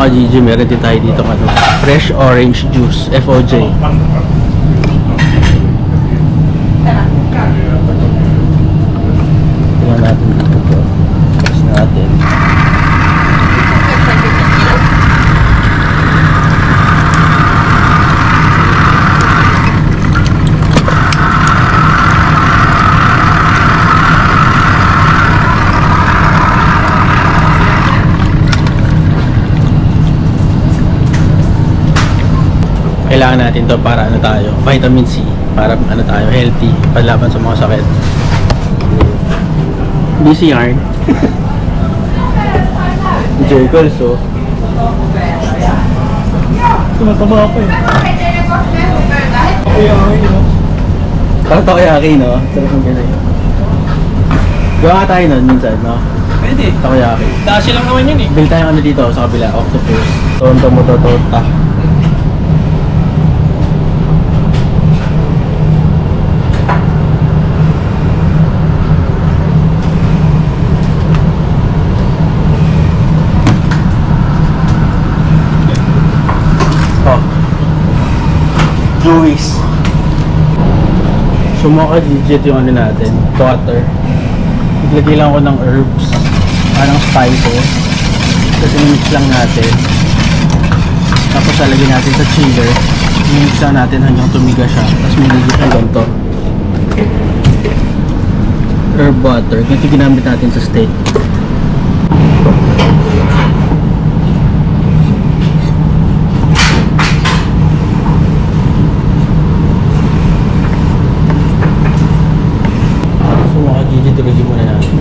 mga Gigi, meron din tayo dito ano, fresh orange juice, FOJ. Tingnan natin dito po. Tapos natin. Kailangan natin to para ano tayo, vitamin C, para ano tayo, healthy, panlaban sa mga sakit. Busy yarn. Jokers, oh. Tumataba ako eh. Parang takoyaki, no? Sarap yung ganun. Gawa nga tayo nun minsan, no? Pwede. Takoyaki. Dashi lang naman yun eh. Bili tayong ano dito sa kabila, octopus. Tonto mo to, torta. Juice. So mga ka-digit yung ano natin, water. Naglagay lang ako ng herbs, parang spices. Tapos mix lang natin. Tapos lalagyan natin sa chiller. Mix lang natin hanggang tumiga siya. Tapos miligit hanggang to. Herb water. Ganito ginamit natin sa steak. Tulogin muna natin.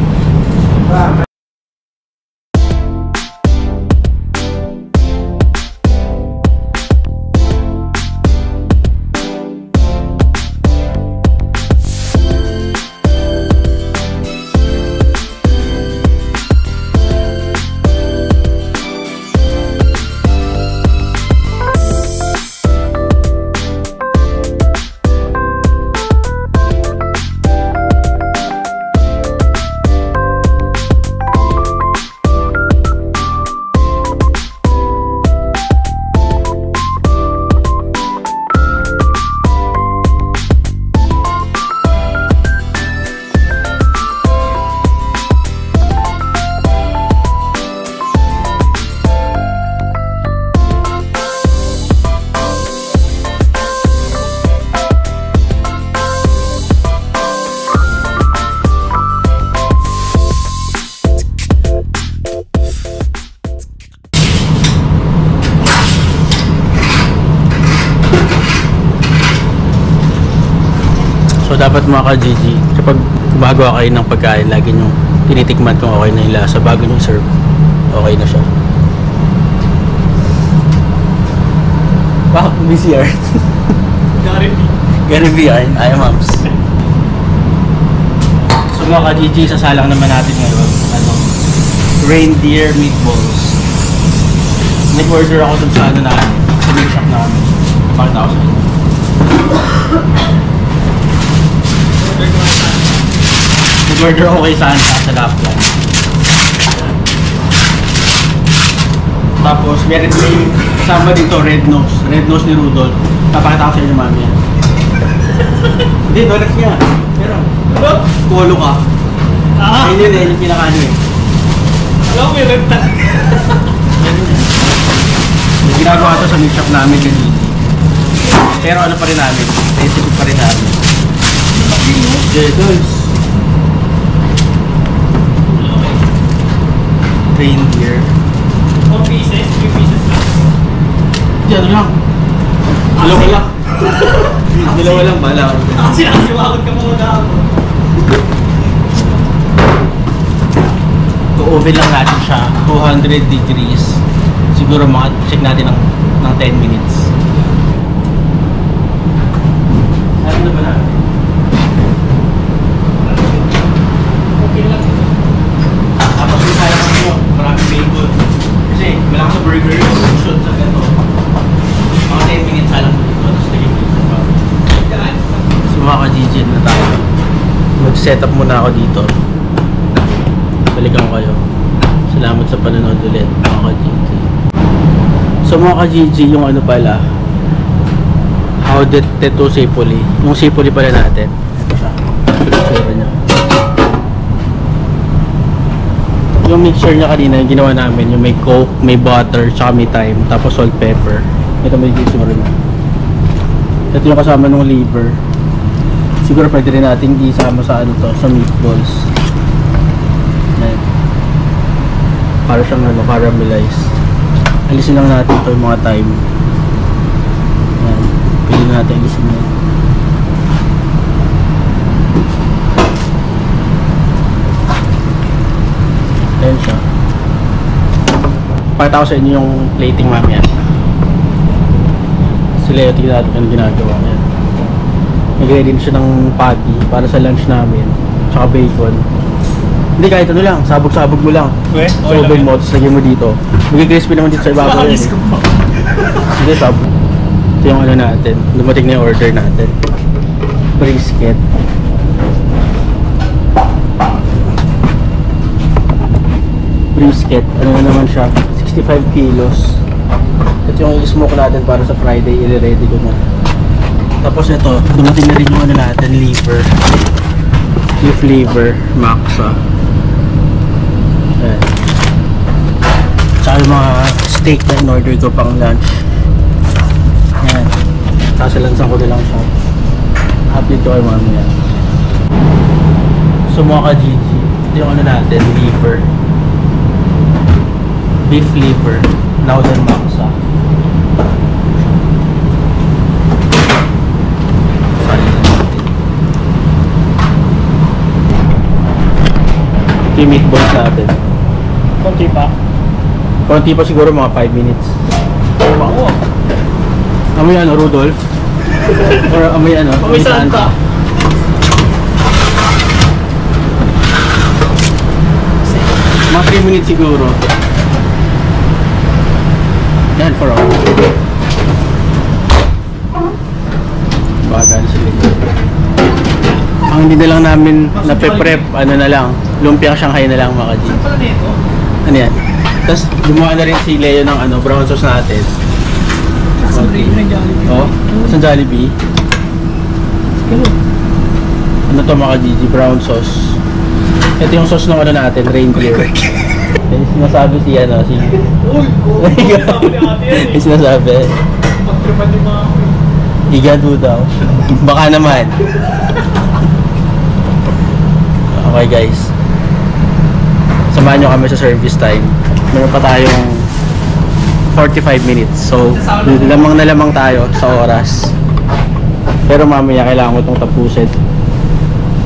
So dapat mga ka-GG, kapag gumagawa kayo ng pagkain, lagi nyo tinitikman kung okay na yung lasa bago nyo serve. Okay na siya. Wow, busy yarn. Gary V yarn, ay mams. So mga ka-GG, sasalang naman natin ngayon ano, reindeer meatballs. Nag-order ako dun sa ano namin, sa meat shop namin. Napakita ko sa inyo. Nag-order ako kay Santa sa Lapland. Tapos meron din kasama dito red nose. Red nose ni Rudolph. Papakita ko sa inyo mami yan. Hindi, donuts niya. Pero, kulo ka. Ayun yun eh, yung pinakaano eh. Alam mo yung red na. Yung ginagawa ito sa meat shop namin kasi. Pero ano pa rin namin, recipe pa rin namin. Jedos. Reindeer. 4 pieces, 3 pieces lang. Diyan lang. Dalawa lang. Dalawa lang, bala. Kasi nakasiwakot ka muna ako. To-oven lang natin siya, 200 degrees. Siguro check natin ng 10 minutes. Ano na ba natin? Okay lang. Tapos yung kaya ko, maraming bacon. Kasi malakas sa burger yung shoot sa ganito. Mga 10 minutes halang ko dito. Tapos lagyan ko dito. So mga ka-GG na tayo. Mag-set up muna ako dito. Balikan ko kayo. Salamat sa panonood ulit mga ka-GG. So mga ka-GG, yung ano pala, how did Teto Sipoli, yung Sipoli pala natin, ito siya, itsura niya. Yung mixture niya kanina, yung ginawa namin, yung may coke, may butter, tsaka may thyme, tapos salt, pepper. Ito may itsura niya. Ito yung kasama ng liver. Siguro pwede rin natin isama sa ano to, sa meatballs. Ayan. Para siyang ano, caramelize. Alisin lang natin ito yung mga thyme. Ayan. Pili natin alisin yan. Ayan siya. Pakita ko sa inyo yung plating mamaya. Sila yung tingnan natin yung ginagawa. Ayan. Nag-ready siya ng patty para sa lunch namin. Tsaka bacon. Hindi, kahit ano lang, sabog-sabog mo lang. So, oven mo, tapos lagyan mo dito. Magigrispy naman dito sa ibabaw yan. Hindi, sabog. Ito yung ano natin. Dumating na yung order natin. Brisket. Brisket. Ano na naman siya? 65 kilos. Ito yung i-smoke natin para sa Friday. I-ready ko na. Tapos ito, dumating na rin yung ano natin, liver. Beef liver, Maxa. Ayan. Tsaka yung mga steak na in-order ko pang lunch. Ayan. Sasalansan ko na lang siya. Update ko kayo mamaya. So mga ka-GG, ito yung ano natin, liver. Beef liver, Northern Maxa. Yung meatballs natin. Konti pa. Konti pa siguro mga 5 minutes. Bango. Amoy ano, Rudolph? Or amoy ano? Amoy Santa. Mga 3 minutes siguro. Yan, for all. Bagal sila. Ang hindi na lang namin nape-prep, ano na lang, lumpiang Shanghai na lang mga G. Saan pala nito? Ano yan? Tapos gumawa na rin si Leo ng ano, brown sauce natin. Sa gravy ng Jollibee. Oo, sa Jollibee. Ano to mga GG, brown sauce. Ito yung sauce ng ano natin, reindeer. Yung sinasabi si ano, si... Uy! Sabi ni ate yan eh. Yung sinasabi, Pagtripan yung mga ako eh. igado daw. Baka naman. Okay guys, samahan nyo kami sa service time. Meron pa tayong 45 minutes. So, lamang na lamang tayo sa oras. Pero mamaya kailangan ko itong tapusin.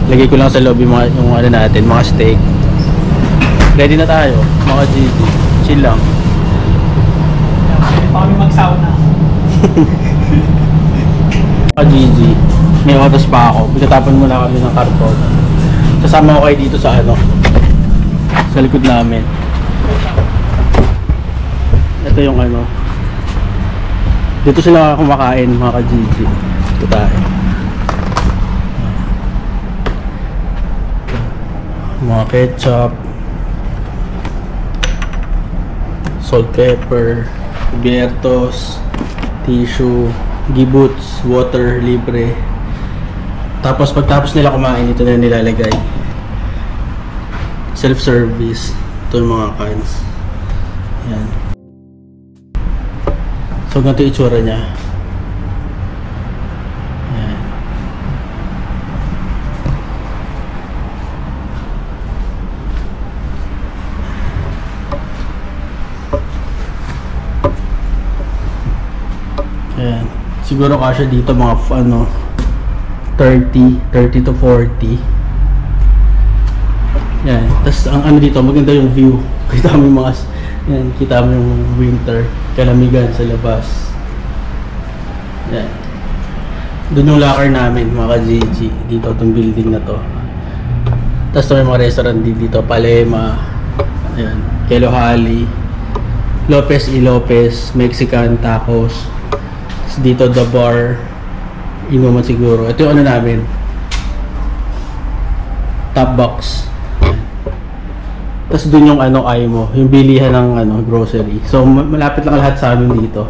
Lagay ko lang sa lobby yung ano natin, mga steak. Ready na tayo, mga GG. Chill lang. Pwede pa kami mag-sauna. Mga GG, may oras pa ako. Pagkatapon muna kami ng karton. Kasama ko kayo dito sa ano, sa likod namin. Ito yung ano, dito sila kumakain mga ka-GG. Ito tayo. Mga ketchup, salt, pepper, cubiertos, tissue, gibuts, water, libre. Tapos pagtapos nila kumain, ito na nilalagay. Self-service. Ito yung mga cans. Yan. So ganito yung itsura niya. Yan. Yan. Siguro kasya dito mga ano 30 to 40. Yan. Tapos ang ano dito, maganda yung view. Kita mo yung mga, yan, kita mo yung winter, kalamigan sa labas. Yan. Doon yung locker namin, mga ka-GG. Dito, itong building na to. Tapos may mga restaurant dito, Palema, ayan, Kelohali, Lopez y Lopez, Mexican tacos. Tapos dito, The Bar, inuman siguro. Ito yung ano namin, top box. Tapos dun yung ano ay mo, yung bilihan ng ano grocery. So malapit lang lahat sa amin dito.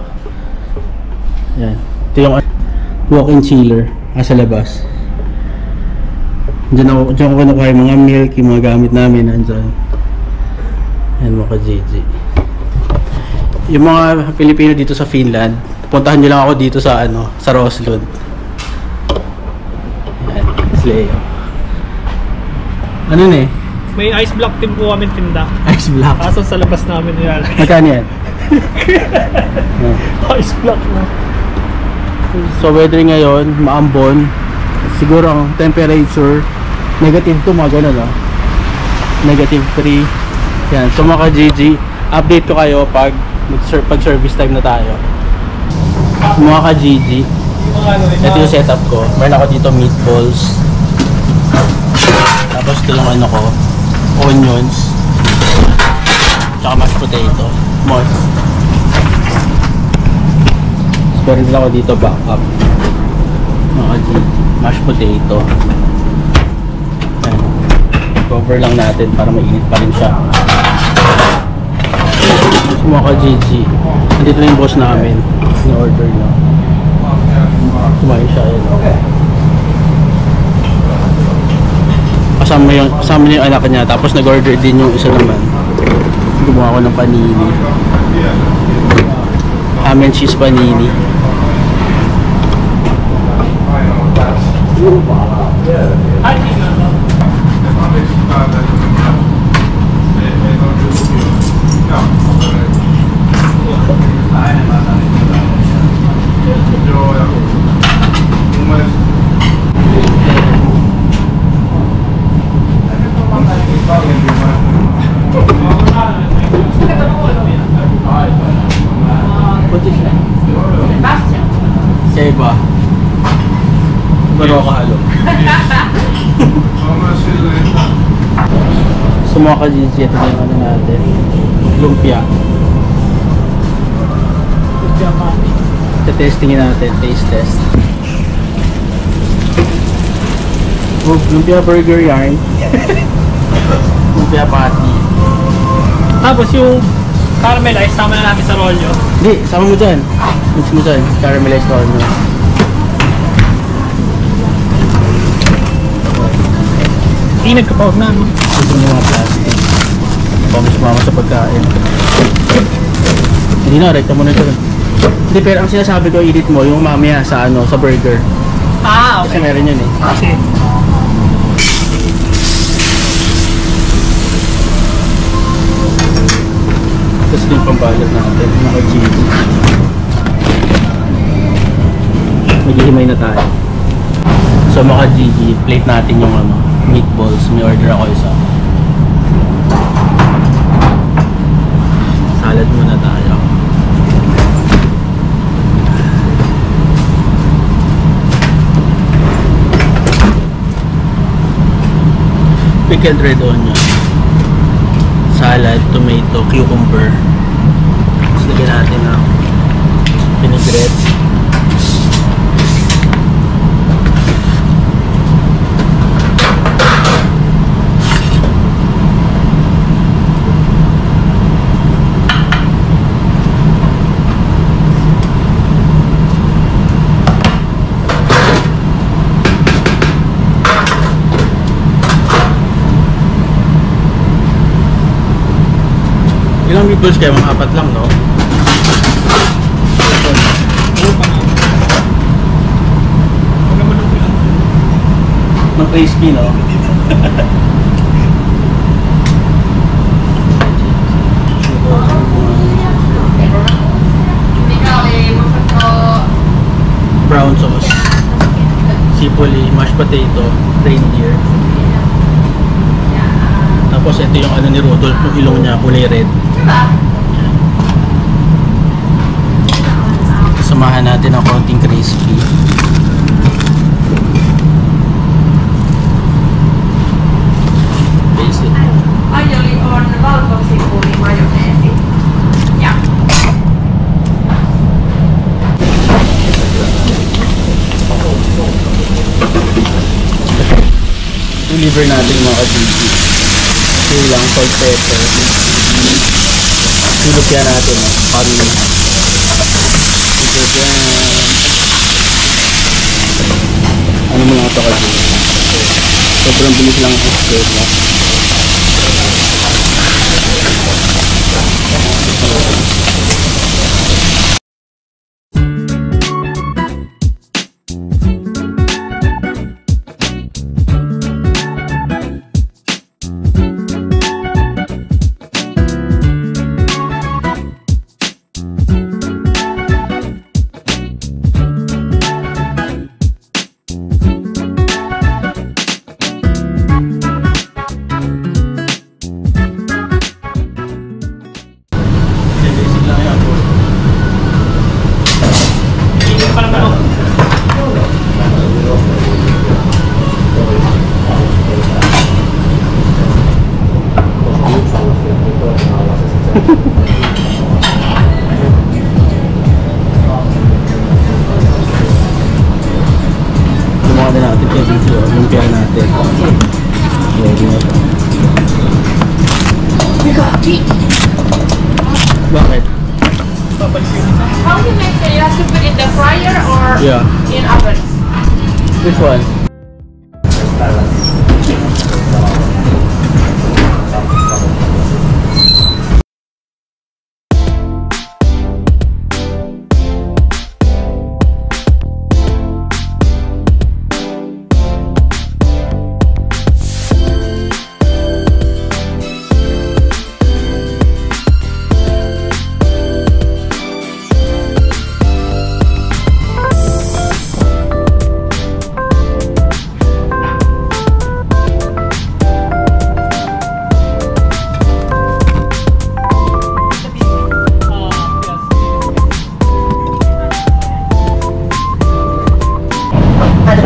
Yan. Ito yung walk-in chiller sa labas. Diyan ako kinukuha yung mga milk, yung mga gamit namin nandyan. Yan mga ka-JJ. Yung mga Pilipino dito sa Finland, puntahan nyo lang ako dito sa ano, sa Roslund. Yan, Sleo. Ano na eh? May ice block din po kami tinda. Ice block. Kaso sa labas namin nilalagay. Magkano yan? Ice block na. So weather ngayon, maambon. Siguro ang temperature, negative 2 mga ganun ah. Negative 3. Yan. So mga ka-GG, update ko kayo pag service time na tayo. Mga ka-GG, Yung mga ano, ito yung setup ko. Meron ako dito meatballs. Tapos ito yung ano ko, onions. Tsaka mashed potato. Moist. Meron din ako dito backup. Mga ka-GG, mashed potato. Ayan. Cover lang natin para mainit pa rin siya. So mga ka-GG, nandito na yung boss namin. Ni-order na. Kumain siya yun. Kasama niya yung anak niya. Tapos nag-order din yung isa naman. Gumawa ko ng panini. Ham and cheese panini. Seba. Baro ka halo. So mga ka-GG, ito na yung ano natin. Lumpia. Testingin natin, taste test. Oh, lumpia burger yarn. Lumpia patty. Tapos yung caramelize, tama na namin sa rolyo. Hindi, sama mo dyan. Mix mo dyan, caramelized onion. Tinag ka pa, huwag na, no? Ito yung mga plastic. Pang sumama sa pagkain. Hindi na, rekta mo na ito. Hindi, pero ang sinasabi ko, edit mo yung mamaya sa ano, sa burger. Ah, Kasi okay. meron yun eh. Kasi, Tapos ito yung pambalot natin, mga cheese. Maghihimay na tayo. So mga GG, plate natin yung ano, meatballs. May order ako isa. Salad muna tayo. Pickled red onion. Salad, tomato, cucumber. Tapos lagyan natin ng vinaigrette. Ilang meatballs kayo? Mga 4 lang, no? huwag naman ang pilang. Ng crispy, no? Brown sauce. Sipoli, mashed potato, reindeer. Tapos ito yung ano ni Rudolph, yung ilong niya, kulay red. Samahan natin ng konting crispy. Basic. Aioli on valkosipuli majoneesi. Ja. Deliver natin mga ka-GG. Okay lang, salt, pepper. Silog yan natin, parang ito dyan. Ano mo lang ito kasi? Sobrang bilis lang ang spread mo. Lumawa na natin kaya dito, lumpia natin. Ready na ito. Bakit? How do you make it? You have to put it in the fryer or Yeah. in oven? Which one?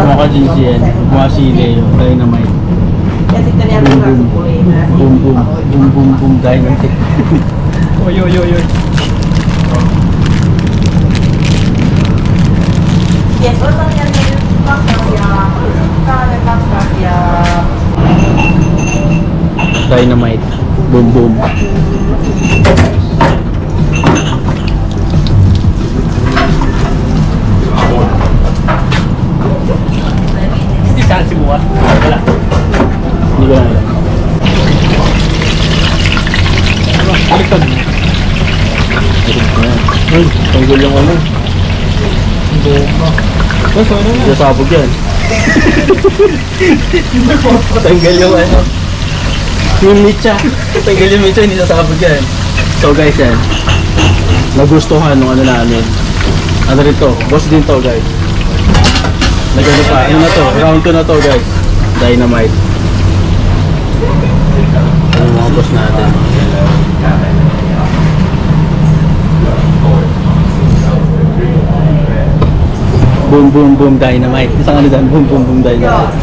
Mga ka-GGN, mga sile yung dynamite. Kasi kanya Boom boom. Boom boom. Boom boom boom dynamite. Oy, oy, oy, oy. Yes, orang yang bakar ya, kalau bakar ya. Dynamite. Boom boom. Hindi saan si Buwan? Wala. Hindi ko na alam. Ano? Baliktad mo. Ay, tanggol yung ano. Basta ano na? Sasabog yan. Tanggal yung ano. Yung mitya. Tanggal yung mitya, hindi sasabog yan. So guys yan. Nagustuhan nung ano namin. Ano rin to? Boss din to guys. Nagano pa. Ano na to? Round 2 na to guys. Dynamite. Ano yung mga boss natin. Boom boom boom dynamite. Isang ano dyan? Boom boom boom dynamite.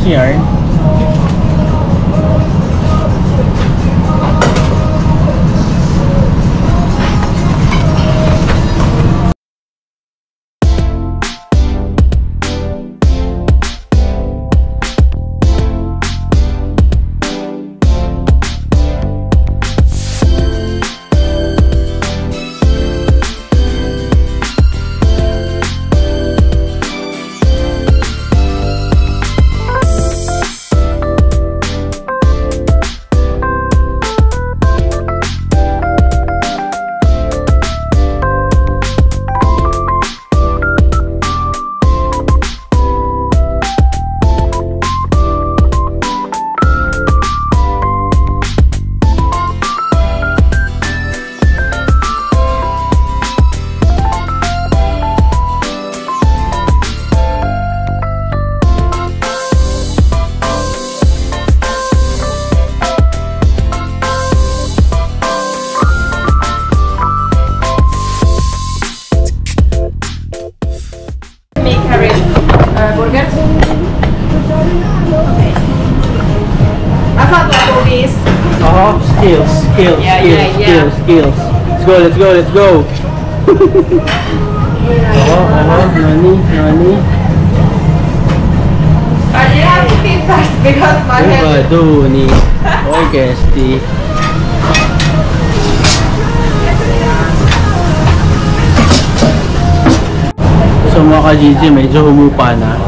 Yarn. skills, Yeah, skills, yeah, yeah. skills, skills. Let's go, let's go, let's go. Nani, nani. But you have to be fast because my head. Duni. Oy, Kesti. So mga ka-GG, medyo humupa na.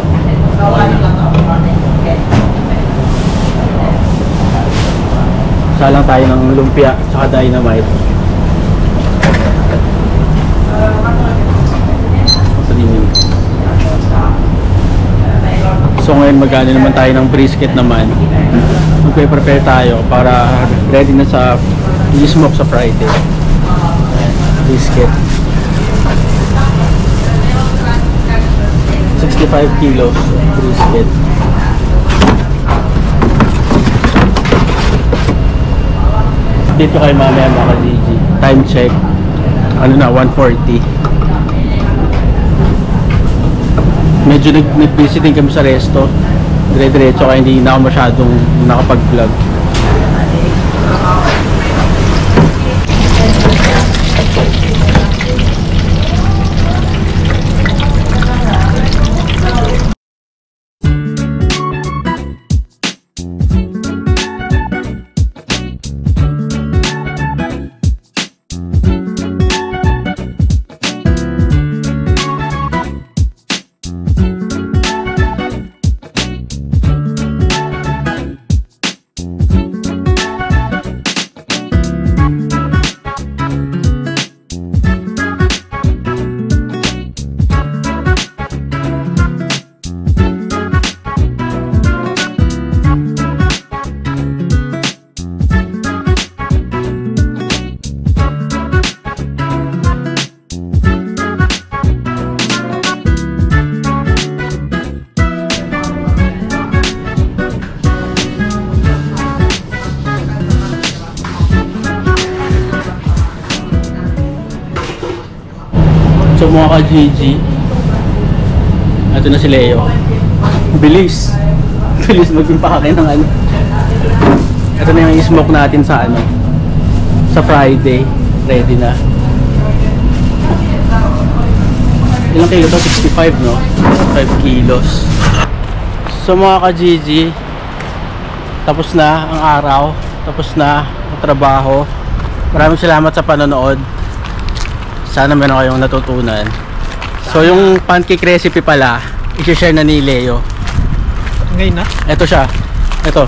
Salang tayo ng lumpia tsaka dynamite. So ngayon magano naman tayo ng brisket naman. Magpe-prepare tayo para ready na sa i-smoke sa Friday. Brisket. 65 kilos brisket. Update ko kayo mamaya mga ka-GG. Time check. Ano na, 1:40. Medyo nag-visiting kami sa resto. Dire-diretso kaya hindi na ako masyadong nakapag-vlog. So mga ka-GG, ito na si Leo. Bilis. Bilis mag-impake ng ano. Ito na yung i-smoke natin sa ano, sa Friday. Ready na. Ilang kilo to? 65, no? 5 kilos. So mga ka-GG, tapos na ang araw. Tapos na ang trabaho. Maraming salamat sa panonood. Sana meron kayong natutunan. So yung pancake recipe pala, i-share na ni Leo. Ngayon na? Ito siya. Ito.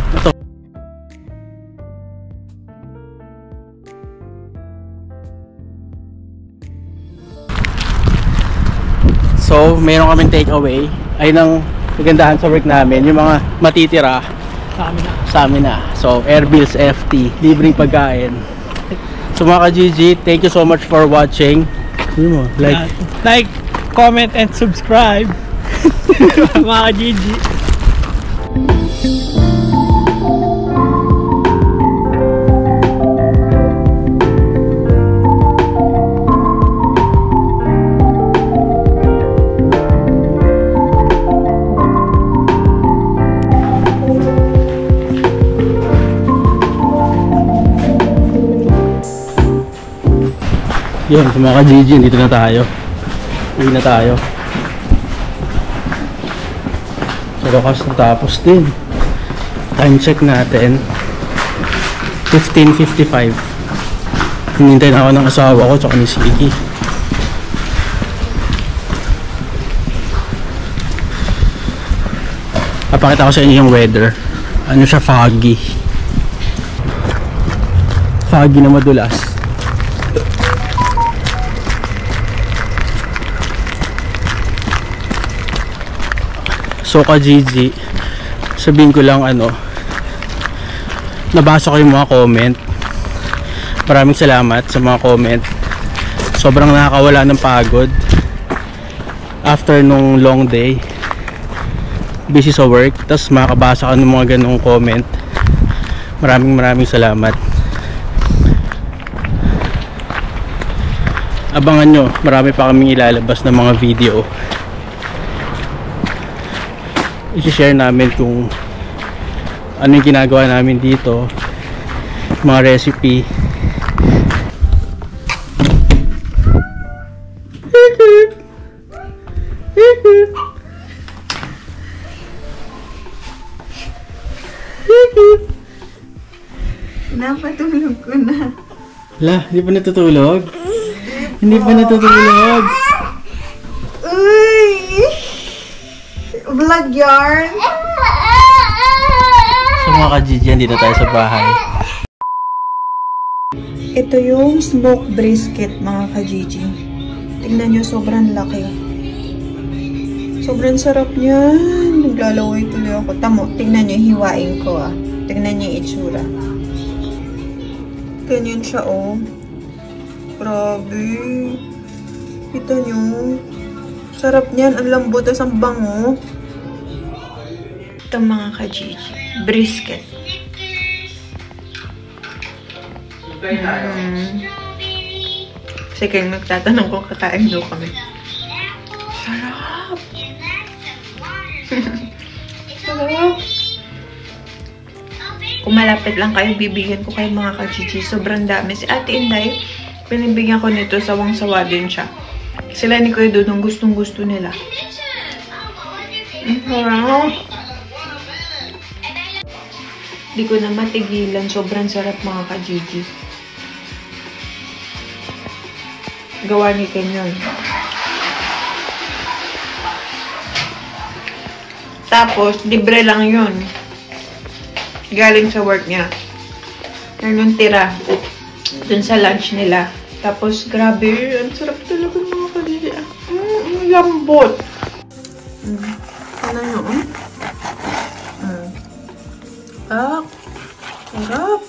So meron kaming take away. Ayun ang kagandahan sa work namin. Yung mga matitira sa amin na. So Air Bills FT, libreng pagkain. So mga ka-GG, thank you so much for watching. Like, comment, and subscribe. Mga ka-GG. Yun, sa mga ka-GG, dito na tayo. Uwi na tayo. Sa wakas natapos din. Time check natin 15:55. Hinintay na ako ng asawa ko tsaka ni Siki. Papakita ko sa inyo yung weather. Ano siya, foggy. Foggy na madulas. So ka-GG, sabihin ko lang ano, nabasa ko yung mga comment. Maraming salamat sa mga comment. Sobrang nakakawala ng pagod after nung long day, busy sa work, tapos makakabasa ka ng mga ganong comment. Maraming salamat. Abangan nyo, marami pa kaming ilalabas ng mga video. I-share namin kung ano yung ginagawa namin dito, mga recipe. Napatulog ko na. La, hindi pa natutulog? Hindi pa natutulog. Uy! Vlog yarn. So mga ka-Gigi, dito tayo sa bahay. Ito yung smoked brisket, mga ka-Gigi. Tingnan nyo, sobrang laki. Sobrang sarap niyan. Naglalaway tuloy ako. Tamo, tingnan nyo, hiwain ko ah. Tingnan nyo yung itsura. Ganyan siya, oh. Grabe. Kita nyo. Sarap niyan. Ang lambot. As ang bango. Ito mga ka-Gigi. Brisket. Sige, nagtatanong kung kakain daw kami. Sarap. Sarap. Kung malapit lang kayo, bibigyan ko kayo mga ka-Gigi. Sobrang dami. Si Ate Inday, pinibigyan ko nito, sawang-sawa din siya. Sila ni Kuya Dudong gustong-gusto nila. Sarap. Di ko na matigilan. Sobrang sarap mga ka-Gigi. Gawa ni Kenyon. Tapos, libre lang yun. Galing sa work niya. Yan yung tira. Dun sa lunch nila. Tapos, grabe. Ang sarap talaga mga ka-Gigi. Ang lambot. Ano yun? Sarap.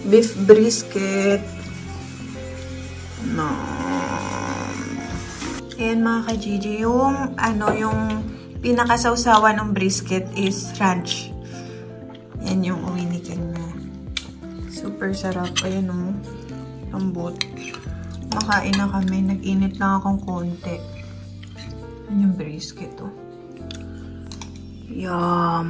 Beef brisket. No. Ayan mga ka-Gigi. Yung, yung pinakasawsawa ng brisket is ranch. Yan yung uwi ni Ken na. Super sarap. Ayan o. Lambot. Makain na kami. Nag-init lang akong konti. Yan yung brisket o. Yum.